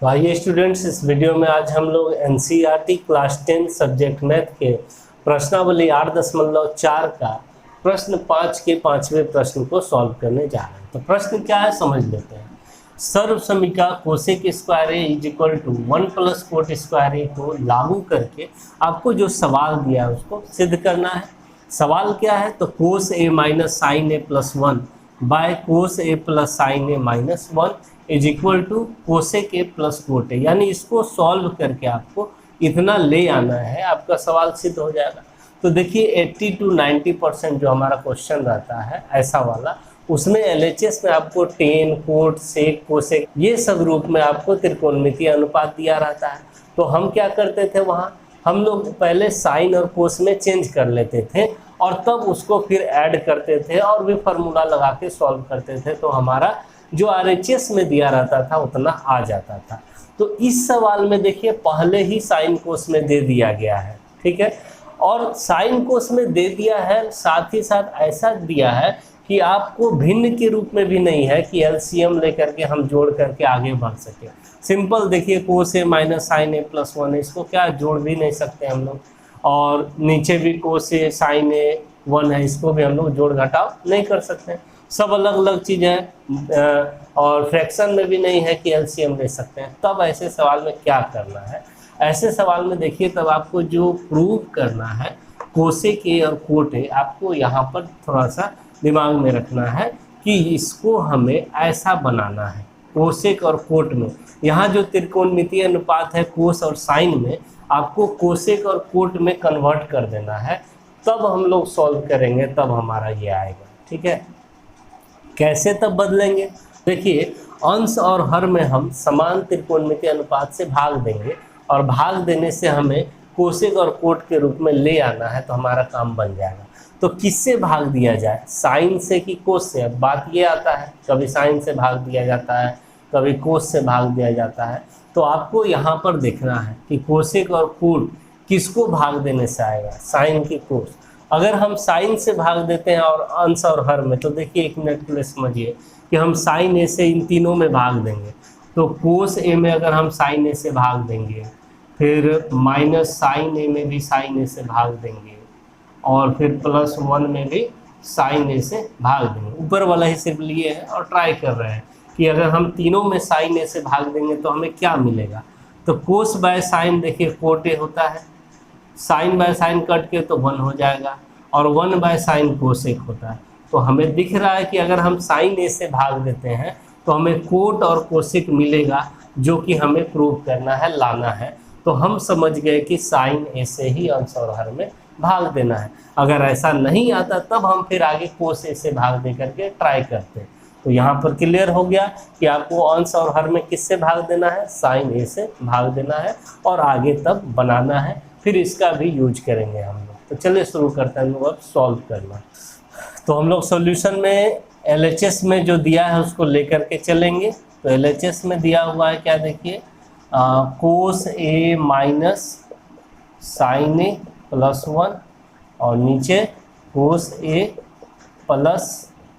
तो आइए स्टूडेंट्स, इस वीडियो में आज हम लोग एनसीईआरटी क्लास 10 सब्जेक्ट मैथ के प्रश्नावली 8.4 का प्रश्न 5 के 5वें प्रश्न को सॉल्व करने जा रहे हैं। तो प्रश्न क्या है समझ लेते हैं। सर्व समीका cosec square A is equal to 1 plus cot square A को लागू करके आपको जो सवाल दिया है उसको सिद्ध करना है। सवाल क्या है, तो cos A minus sine A plus 1 by cos A plus sine A minus 1 is equal to cosec A plus cot A, यानी इसको सॉल्व करके आपको इतना ले आना है, आपका सवाल सिद्ध हो जाएगा। तो देखिए 80 to 90% जो हमारा क्वेश्चन रहता है ऐसा वाला, उसमें एलएचएस में आपको टेन, कोट, सेक, कोसेक ये सब रूप में आपको त्रिकोणमितीय अनुपात दिया रहता है। तो हम क्या करते थे, वहाँ हम लोग पहले साइन और कोस में चेंज कर लेते थे और तब उसको फिर ऐड करते थे और भी फार्मूला लगा के सॉल्व करते थे, तो हमारा जो आरएचएस में दिया रहता था उतना आ जाता था। तो इस सवाल में देखिए पहले ही साइन कोस में दे दिया गया है, ठीक है, और साइन कोस में दे दिया है, साथ ही साथ ऐसा दिया है कि आपको भिन्न के रूप में भी नहीं है कि एलसीएम लेकर के हम जोड़ करके आगे बढ़ सके। सिंपल देखिए कोस A minus sine A plus 1, इसको क्या जोड़ भी नहीं सकते हम लोग, और नीचे भी कोस ए साइन ए 1 है, इसको भी हम लोग जोड़ घटाव नहीं कर सकते। सब अलग अलग चीज़ें हैं और फ्रैक्शन में भी नहीं है कि एलसीएम ले सकते हैं। तब ऐसे सवाल में क्या करना है, ऐसे सवाल में देखिए तब आपको जो प्रूव करना है कोसेक ए और कोट ए, आपको यहाँ पर थोड़ा सा दिमाग में रखना है कि इसको हमें ऐसा बनाना है। कोसेक और कोट में यहाँ जो त्रिकोणमितीय अनुपात है कोस और साइन में, आपको कोसेक और कोट में कन्वर्ट कर देना है, तब हम लोग सॉल्व करेंगे, तब हमारा ये आएगा, ठीक है। कैसे तब बदलेंगे, देखिए अंश और हर में हम समान त्रिकोणमितीय अनुपात से भाग देंगे और भाग देने से हमें कोसेक और कोट के रूप में ले आना है, तो हमारा काम बन जाएगा। तो किससे भाग दिया जाए, साइन से कि कोस से? अब बात ये आता है, कभी साइन से भाग दिया जाता है, कभी कोस से भाग दिया जाता है। तो आपको यहाँ पर देखना है कि कोसेक और कोट किसको भाग देने से आएगा, साइन की कोस। अगर हम साइन से भाग देते हैं और अंश और हर में, तो देखिए एक मिनट के लिए समझिए कि हम साइन ए से इन तीनों में भाग देंगे, तो कोस ए में अगर हम साइन ए से भाग देंगे, फिर माइनस साइन ए में भी साइन ए से भाग देंगे, और फिर प्लस 1 में भी साइन ए से भाग देंगे। ऊपर वाला ही सिर्फ लिए है और ट्राई कर रहे हैं कि अगर हम तीनों में साइन ए से भाग देंगे तो हमें क्या मिलेगा। तो कोस बाय साइन देखिए कोट ए होता है, साइन बाय साइन कट के तो 1 हो जाएगा, और 1 बाय साइन कोसेक होता है। तो हमें दिख रहा है कि अगर हम साइन ए से भाग देते हैं तो हमें कोट और कोसेक मिलेगा, जो कि हमें प्रूव करना है, लाना है। तो हम समझ गए कि साइन ए से ही अंश और हर में भाग देना है। अगर ऐसा नहीं आता तब हम फिर आगे कोस ए से भाग दे करके ट्राई करते हैं। तो यहाँ पर क्लियर हो गया कि आपको अंश और हर में किससे भाग देना है, साइन ए से भाग देना है, और आगे तब बनाना है, फिर इसका भी यूज करेंगे हम लोग। तो चलिए शुरू करते हैं हम लोग अब सॉल्व करना। तो हम लोग सॉल्यूशन में एलएचएस में जो दिया है उसको लेकर के चलेंगे। तो एलएचएस में दिया हुआ है क्या, देखिए कोस A minus sine A plus 1 और नीचे कोस A plus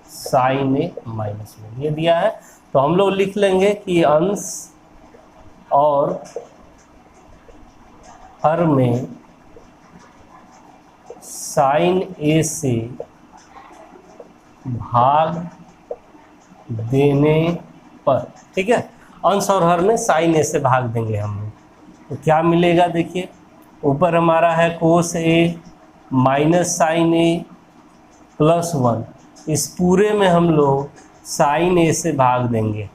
sine A minus 1, ये दिया है। तो हम लोग लिख लेंगे कि अंश और हर में साइन ए से भाग देने पर, ठीक है, अंश और हर में साइन ए से भाग देंगे हम लोग। तो क्या मिलेगा, देखिए ऊपर हमारा है कोस A minus sine A plus 1, इस पूरे में हम लोग साइन ए से भाग देंगे,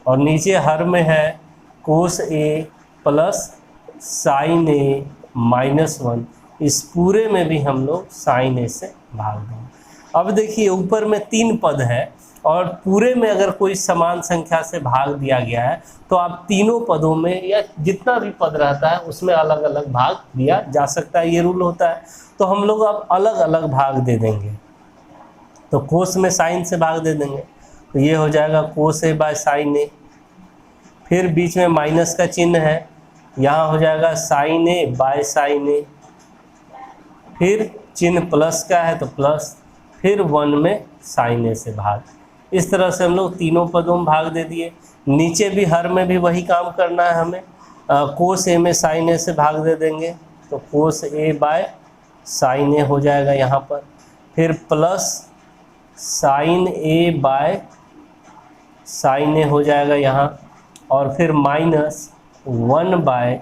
और नीचे हर में है कोस A plus sine A minus 1, इस पूरे में भी हम लोग साइन ए से भाग देंगे। अब देखिए ऊपर में 3 पद है और पूरे में अगर कोई समान संख्या से भाग दिया गया है तो आप तीनों पदों में या जितना भी पद रहता है उसमें अलग अलग भाग दिया जा सकता है, ये रूल होता है। तो हम लोग अब अलग अलग भाग दे देंगे। तो कोस में साइन से भाग दे देंगे, तो ये हो जाएगा कोस ए बाय साइन ए, फिर बीच में माइनस का चिन्ह है, यहाँ हो जाएगा साइन ए बाय साइन ए, फिर चिन्ह प्लस का है तो प्लस, फिर 1 में साइन ए से भाग, इस तरह से हम लोग तीनों पदों में भाग दे दिए। नीचे भी हर में भी वही काम करना है हमें, कोस ए में साइन ए से भाग दे देंगे, तो cos A by sine A हो जाएगा यहाँ पर, फिर plus sine A by sine A हो जाएगा यहाँ, और फिर माइनस 1 बाय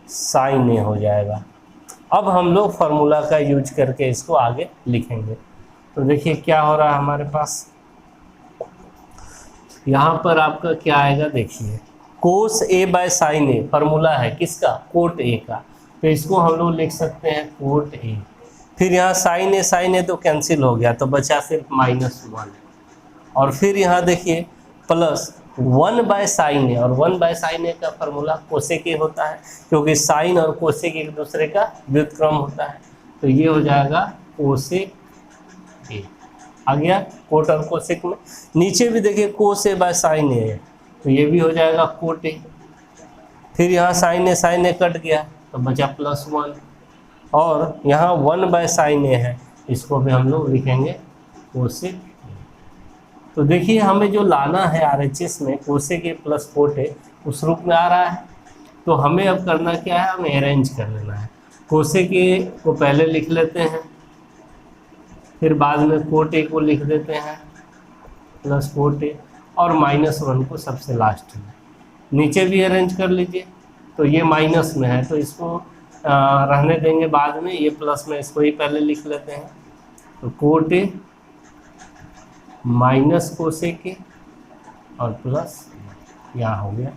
साइन ए हो जाएगा। अब हम लोग फार्मूला का यूज करके इसको आगे लिखेंगे। तो देखिए क्या हो रहा है हमारे पास, यहाँ पर आपका क्या आएगा, देखिए कोस ए बाय साइन ए फार्मूला है किसका, कोट ए का, तो इसको हम लोग लिख सकते हैं कोट ए। फिर यहाँ साइन ए तो कैंसिल हो गया, तो बचा सिर्फ -1, और फिर यहाँ देखिए प्लस 1 बाय साइन ए, और 1 बाय साइन ए का फार्मूला कोसेक ए होता है, क्योंकि साइन और कोसेक एक दूसरे का व्युत्क्रम होता है, तो ये हो जाएगा कोसेक ए। आ गया कोट और कोसेक में। नीचे भी देखिए कोस ए बाय साइन ए, तो ये भी हो जाएगा कोट ए। फिर यहाँ साइन ए कट गया, तो बचा +1, और यहाँ 1 बाय साइन ए है, इसको भी हम लोग लिखेंगे कोसेक। तो देखिए हमें जो लाना है RHS में कोसेक ए प्लस कोट ए उस रूप में आ रहा है, तो हमें अब करना क्या है, हमें अरेंज कर लेना है। कोसेक ए को पहले लिख लेते हैं, फिर बाद में कोट ए को लिख देते हैं प्लस कोट ए, और -1 को सबसे लास्ट में। नीचे भी अरेंज कर लीजिए, तो ये माइनस में है तो इसको रहने देंगे बाद में, ये प्लस में इसको ही पहले लिख लेते हैं। तो कोट ए माइनस कोसेक ए और प्लस यहाँ हो गया।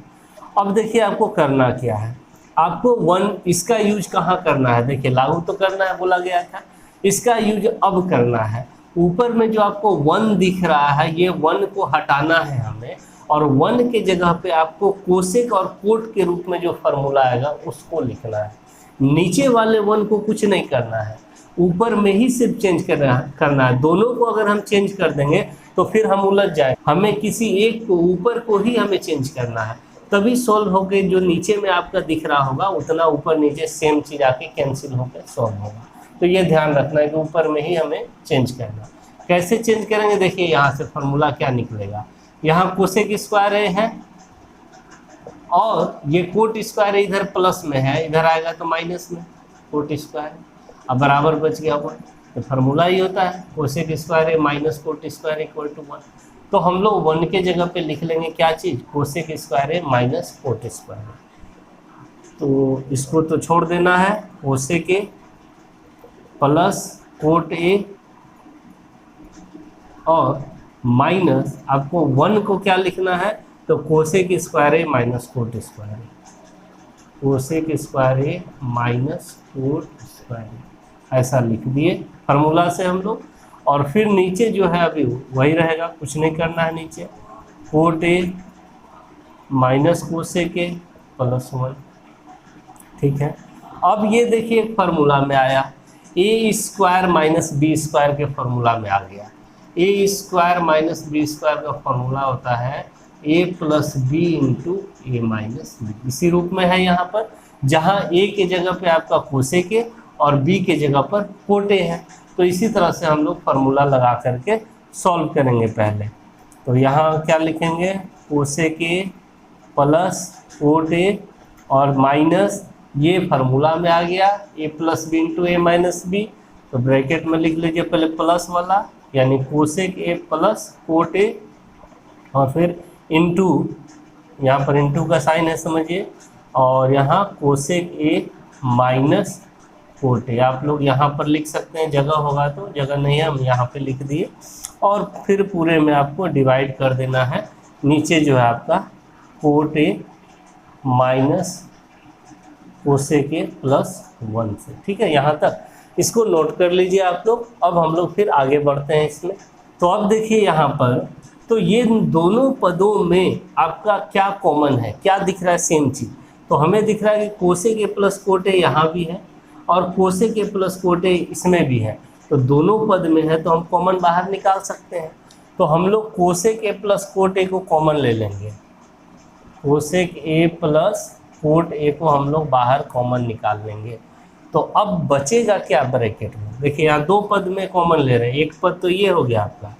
अब देखिए आपको करना क्या है, आपको 1 इसका यूज कहाँ करना है, देखिए लागू तो करना है बोला गया था, इसका यूज अब करना है। ऊपर में जो आपको 1 दिख रहा है, ये 1 को हटाना है हमें, और 1 के जगह पे आपको कोसेक और कोट के रूप में जो फार्मूला आएगा उसको लिखना है। नीचे वाले 1 को कुछ नहीं करना है, ऊपर में ही सिर्फ चेंज करना है। दोनों को अगर हम चेंज कर देंगे तो फिर हम उलझ जाएंगे, हमें किसी एक को, ऊपर को ही हमें चेंज करना है, तभी सॉल्व होके जो नीचे में आपका दिख रहा होगा उतना ऊपर नीचे सेम चीज़ आके कैंसिल होकर सॉल्व होगा। तो ये ध्यान रखना है कि ऊपर में ही हमें चेंज करना। कैसे चेंज करेंगे, देखिए यहाँ से फार्मूला क्या निकलेगा, यहाँ कोसेक स्क्वायर ए है और ये कोट स्क्वायर इधर प्लस में है, इधर आएगा तो माइनस में कोट स्क्वायर, अब बराबर बच गया 1। तो फार्मूला ही होता है cosec square A minus cot square equal to 1। तो हम लोग 1 के जगह पे लिख लेंगे क्या चीज़, cosec square A minus cot square. तो इसको तो छोड़ देना है, cosec A plus cot A और माइनस आपको 1 को क्या लिखना है, तो cosec square A minus cot square, cosec square A minus cot square, ऐसा लिख दिए फार्मूला से हम लोग। और फिर नीचे जो है अभी वही रहेगा, कुछ नहीं करना है नीचे, cot A minus cosec A plus 1, ठीक है। अब ये देखिए एक फार्मूला में आया, ए स्क्वायर माइनस बी स्क्वायर के फार्मूला में आ गया। ए स्क्वायर माइनस बी स्क्वायर का फार्मूला होता है ए प्लस बी इंटू ए माइनस बी, इसी रूप में है यहाँ पर, जहाँ ए के जगह पे आपका कोसेक ए और बी के जगह पर कोट ए है। तो इसी तरह से हम लोग फार्मूला लगा करके सॉल्व करेंगे पहले। तो यहाँ क्या लिखेंगे, cosec A plus cot A और माइनस, ये फार्मूला में आ गया ए प्लस बी इंटू ए माइनस बी, तो ब्रैकेट में लिख लीजिए पहले प्लस वाला, यानी cosec A plus cot A, और फिर इंटू, यहाँ पर इंटू का साइन है समझिए, और यहाँ cosec A minus cot A. आप लोग यहाँ पर लिख सकते हैं, जगह होगा तो, जगह नहीं है हम यहाँ पे लिख दिए, और फिर पूरे में आपको डिवाइड कर देना है। नीचे जो है आपका cot A minus cosec A plus 1 से, ठीक है, यहाँ तक इसको नोट कर लीजिए आप लोग। अब हम लोग फिर आगे बढ़ते हैं इसमें। तो अब देखिए यहाँ पर, तो ये दोनों पदों में आपका क्या कॉमन है, क्या दिख रहा है, सेम चीज़। तो हमें दिख रहा है कि कोसेक ए प्लस कोट ए यहाँ भी है और कोसेक ए प्लस कोट ए इसमें भी है, तो दोनों पद में है, तो हम कॉमन बाहर निकाल सकते हैं। तो हम लोग कोसेक ए प्लस कोट ए को कॉमन ले लेंगे, कोसेक ए प्लस कोट ए को हम लोग बाहर कॉमन निकाल लेंगे। तो अब बचेगा क्या ब्रैकेट में, देखिए यहाँ 2 पद में कॉमन ले रहे हैं, एक पद तो ये हो गया आपका,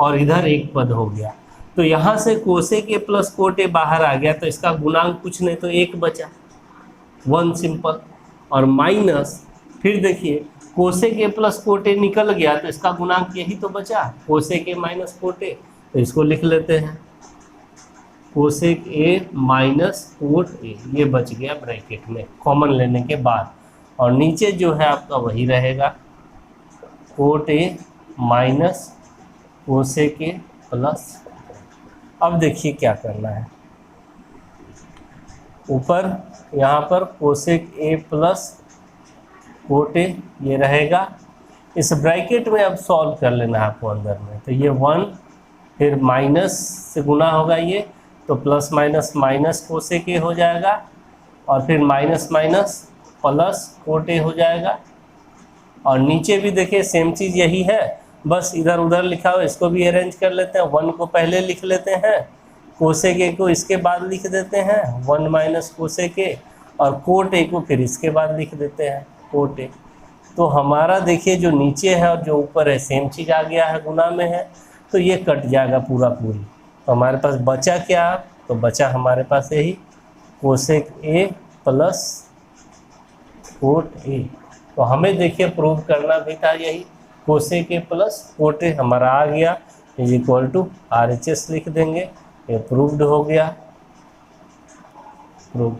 और इधर एक पद हो गया। तो यहाँ से कोसेक ए प्लस कोट ए बाहर आ गया, तो इसका गुणांक कुछ नहीं तो एक बचा, 1 सिंपल। और माइनस फिर देखिए कोसेक ए प्लस कोट ए निकल गया, तो इसका गुणांक यही तो बचा, cosec A minus cot A. तो इसको लिख लेते हैं cosec A minus cot A, ये बच गया ब्रैकेट में कॉमन लेने के बाद। और नीचे जो है आपका वही रहेगा, cot A minus cosec A plus. अब देखिए क्या करना है, ऊपर यहाँ पर कोसेक ए प्लस कोट ए ये रहेगा, इस ब्रैकेट में अब सॉल्व कर लेना है आपको अंदर में। तो ये 1 फिर माइनस से गुना होगा ये, तो प्लस माइनस माइनस कोसेक ए हो जाएगा, और फिर माइनस माइनस प्लस कोट ए हो जाएगा। और नीचे भी देखिए सेम चीज़ यही है, बस इधर उधर लिखा हुआ, इसको भी अरेंज कर लेते हैं। 1 को पहले लिख लेते हैं, कोसेक ए को इसके बाद लिख देते हैं 1 माइनस कोसेक ए, और कोट ए को फिर इसके बाद लिख देते हैं कोट ए। तो हमारा देखिए जो नीचे है और जो ऊपर है सेम चीज़ आ गया है, गुना में है, तो ये कट जाएगा पूरा पूरी। तो हमारे पास बचा क्या, तो बचा हमारे पास यही कोसेक ए प्लस कोट ए। तो हमें देखिए प्रूव करना भी था यही, कोसेक ए प्लस कोट ए हमारा आ गया, इज इक्वल टू RHS लिख देंगे, ये प्रूव्ड हो गया, प्रूव।